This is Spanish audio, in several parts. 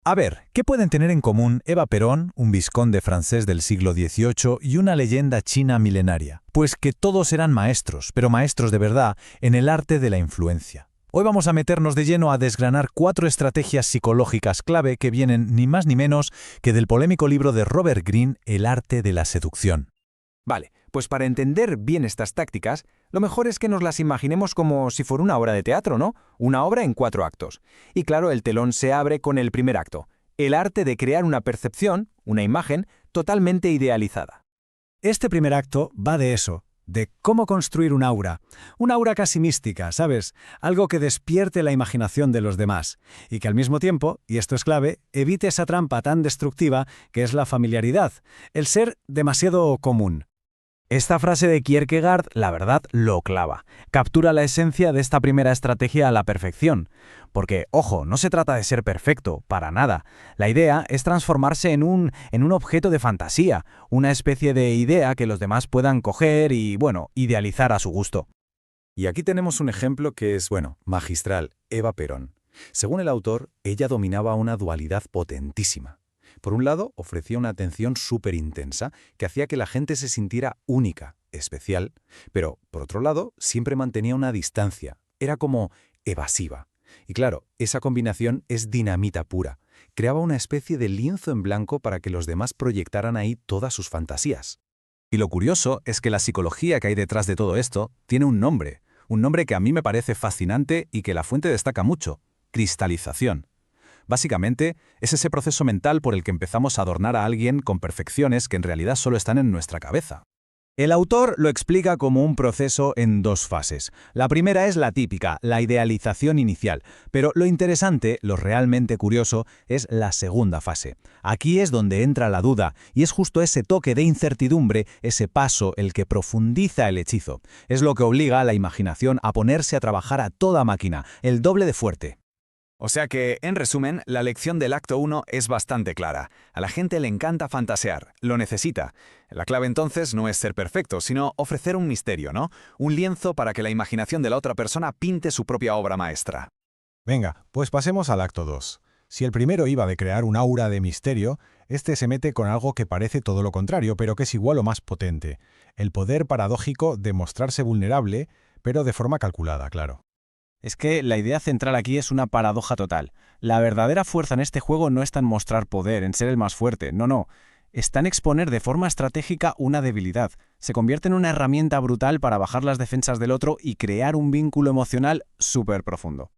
A ver, ¿qué pueden tener en común Eva Perón, un vizconde francés del siglo XVIII y una leyenda china milenaria? Pues que todos eran maestros, pero maestros de verdad, en el arte de la influencia. Hoy vamos a meternos de lleno a desgranar 4 estrategias psicológicas clave que vienen ni más ni menos que del polémico libro de Robert Greene, El arte de la seducción. Vale, pues para entender bien estas tácticas, lo mejor es que nos las imaginemos como si fuera una obra de teatro, ¿no? Una obra en 4 actos. Y claro, el telón se abre con el primer acto, el arte de crear una percepción, una imagen, totalmente idealizada. Este primer acto va de eso, de cómo construir un aura casi mística, ¿sabes? Algo que despierte la imaginación de los demás y que al mismo tiempo, y esto es clave, evite esa trampa tan destructiva que es la familiaridad, el ser demasiado común. Esta frase de Kierkegaard, la verdad, lo clava. Captura la esencia de esta primera estrategia a la perfección. Porque, ojo, no se trata de ser perfecto, para nada. La idea es transformarse en un objeto de fantasía, una especie de idea que los demás puedan coger y, idealizar a su gusto. Y aquí tenemos un ejemplo que es, magistral, Eva Perón. Según el autor, ella dominaba una dualidad potentísima. Por un lado, ofrecía una atención súper intensa que hacía que la gente se sintiera única, especial, pero, por otro lado, siempre mantenía una distancia. Era como evasiva. Y claro, esa combinación es dinamita pura. Creaba una especie de lienzo en blanco para que los demás proyectaran ahí todas sus fantasías. Y lo curioso es que la psicología que hay detrás de todo esto tiene un nombre que a mí me parece fascinante y que la fuente destaca mucho: cristalización. Básicamente, es ese proceso mental por el que empezamos a adornar a alguien con perfecciones que en realidad solo están en nuestra cabeza. El autor lo explica como un proceso en 2 fases. La primera es la típica, la idealización inicial, pero lo interesante, lo realmente curioso, es la segunda fase. Aquí es donde entra la duda, y es justo ese toque de incertidumbre, ese paso, el que profundiza el hechizo. Es lo que obliga a la imaginación a ponerse a trabajar a toda máquina, el doble de fuerte. O sea que, en resumen, la lección del acto 1 es bastante clara. A la gente le encanta fantasear, lo necesita. La clave entonces no es ser perfecto, sino ofrecer un misterio, ¿no? Un lienzo para que la imaginación de la otra persona pinte su propia obra maestra. Venga, pues pasemos al acto 2. Si el primero iba de crear un aura de misterio, este se mete con algo que parece todo lo contrario, pero que es igual o más potente. El poder paradójico de mostrarse vulnerable, pero de forma calculada, claro. Es que la idea central aquí es una paradoja total. La verdadera fuerza en este juego no está en mostrar poder, en ser el más fuerte, no. Está en exponer de forma estratégica una debilidad. Se convierte en una herramienta brutal para bajar las defensas del otro y crear un vínculo emocional súper profundo.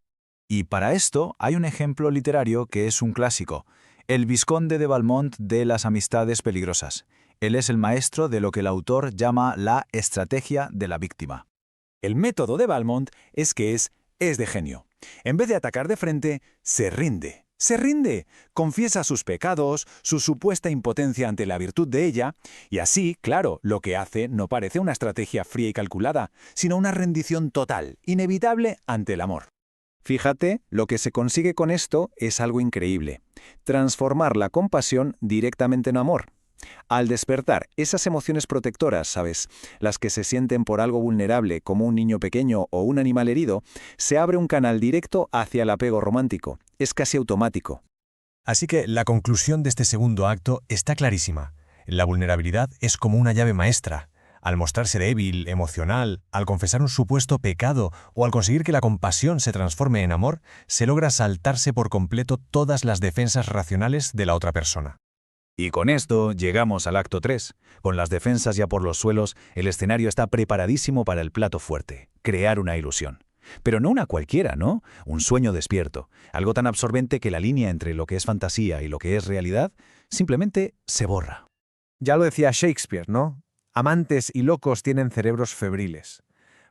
Y para esto hay un ejemplo literario que es un clásico: el vizconde de Valmont de Las amistades peligrosas. Él es el maestro de lo que el autor llama la estrategia de la víctima. El método de Valmont es de genio. En vez de atacar de frente, se rinde. Se rinde, confiesa sus pecados, su supuesta impotencia ante la virtud de ella, y así, claro, lo que hace no parece una estrategia fría y calculada, sino una rendición total, inevitable ante el amor. Fíjate, lo que se consigue con esto es algo increíble: transformar la compasión directamente en amor. Al despertar esas emociones protectoras, ¿sabes?, las que se sienten por algo vulnerable como un niño pequeño o un animal herido, se abre un canal directo hacia el apego romántico. Es casi automático. Así que la conclusión de este segundo acto está clarísima. La vulnerabilidad es como una llave maestra. Al mostrarse débil, emocional, al confesar un supuesto pecado o al conseguir que la compasión se transforme en amor, se logra saltarse por completo todas las defensas racionales de la otra persona. Y con esto llegamos al acto 3. Con las defensas ya por los suelos, el escenario está preparadísimo para el plato fuerte: crear una ilusión. Pero no una cualquiera, ¿no? Un sueño despierto, algo tan absorbente que la línea entre lo que es fantasía y lo que es realidad simplemente se borra. Ya lo decía Shakespeare, ¿no? Amantes y locos tienen cerebros febriles.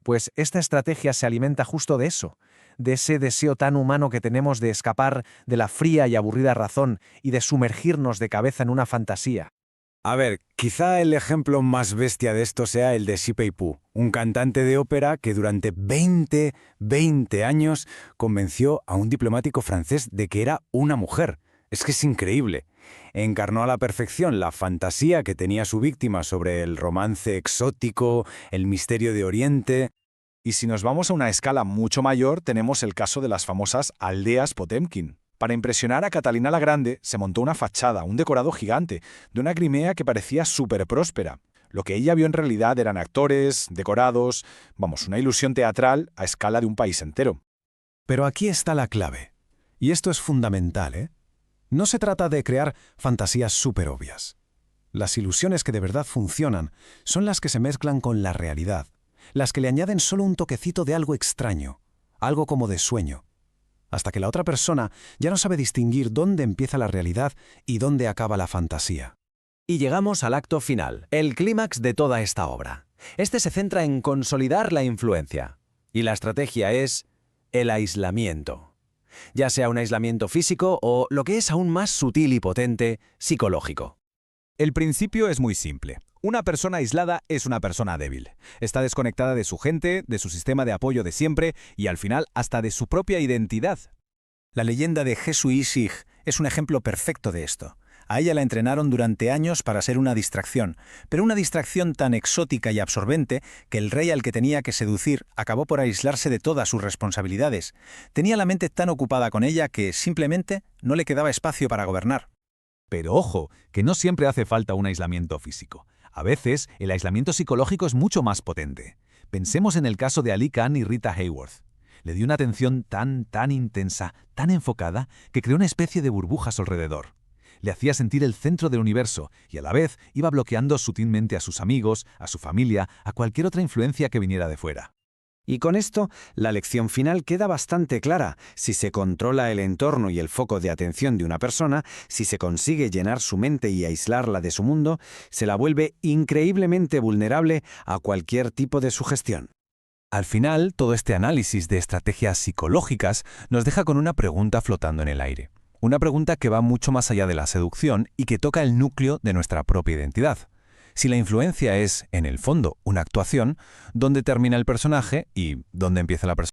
Pues esta estrategia se alimenta justo de eso, de ese deseo tan humano que tenemos de escapar de la fría y aburrida razón y de sumergirnos de cabeza en una fantasía. A ver, quizá el ejemplo más bestia de esto sea el de Shipei Pu, un cantante de ópera que durante 20 años convenció a un diplomático francés de que era una mujer. Es que es increíble. Encarnó a la perfección la fantasía que tenía su víctima sobre el romance exótico, el misterio de Oriente. Y si nos vamos a una escala mucho mayor, tenemos el caso de las famosas aldeas Potemkin. Para impresionar a Catalina la Grande, se montó una fachada, un decorado gigante, de una Crimea que parecía súper próspera. Lo que ella vio en realidad eran actores, decorados, vamos, una ilusión teatral a escala de un país entero. Pero aquí está la clave. Y esto es fundamental, ¿eh? No se trata de crear fantasías súper obvias. Las ilusiones que de verdad funcionan son las que se mezclan con la realidad, las que le añaden solo un toquecito de algo extraño, algo como de sueño, hasta que la otra persona ya no sabe distinguir dónde empieza la realidad y dónde acaba la fantasía. Y llegamos al acto final, el clímax de toda esta obra. Este se centra en consolidar la influencia. Y la estrategia es el aislamiento. Ya sea un aislamiento físico o, lo que es aún más sutil y potente, psicológico. El principio es muy simple. Una persona aislada es una persona débil. Está desconectada de su gente, de su sistema de apoyo de siempre y al final hasta de su propia identidad. La leyenda de Jesús Sig es un ejemplo perfecto de esto. A ella la entrenaron durante años para ser una distracción, pero una distracción tan exótica y absorbente que el rey al que tenía que seducir acabó por aislarse de todas sus responsabilidades. Tenía la mente tan ocupada con ella que simplemente no le quedaba espacio para gobernar. Pero ojo, que no siempre hace falta un aislamiento físico. A veces, el aislamiento psicológico es mucho más potente. Pensemos en el caso de Ali Khan y Rita Hayworth. Le dio una atención tan intensa, tan enfocada, que creó una especie de burbuja a su alrededor. Le hacía sentir el centro del universo y a la vez iba bloqueando sutilmente a sus amigos, a su familia, a cualquier otra influencia que viniera de fuera. Y con esto, la lección final queda bastante clara. Si se controla el entorno y el foco de atención de una persona, si se consigue llenar su mente y aislarla de su mundo, se la vuelve increíblemente vulnerable a cualquier tipo de sugestión. Al final, todo este análisis de estrategias psicológicas nos deja con una pregunta flotando en el aire. Una pregunta que va mucho más allá de la seducción y que toca el núcleo de nuestra propia identidad. Si la influencia es, en el fondo, una actuación, ¿dónde termina el personaje y dónde empieza la persona?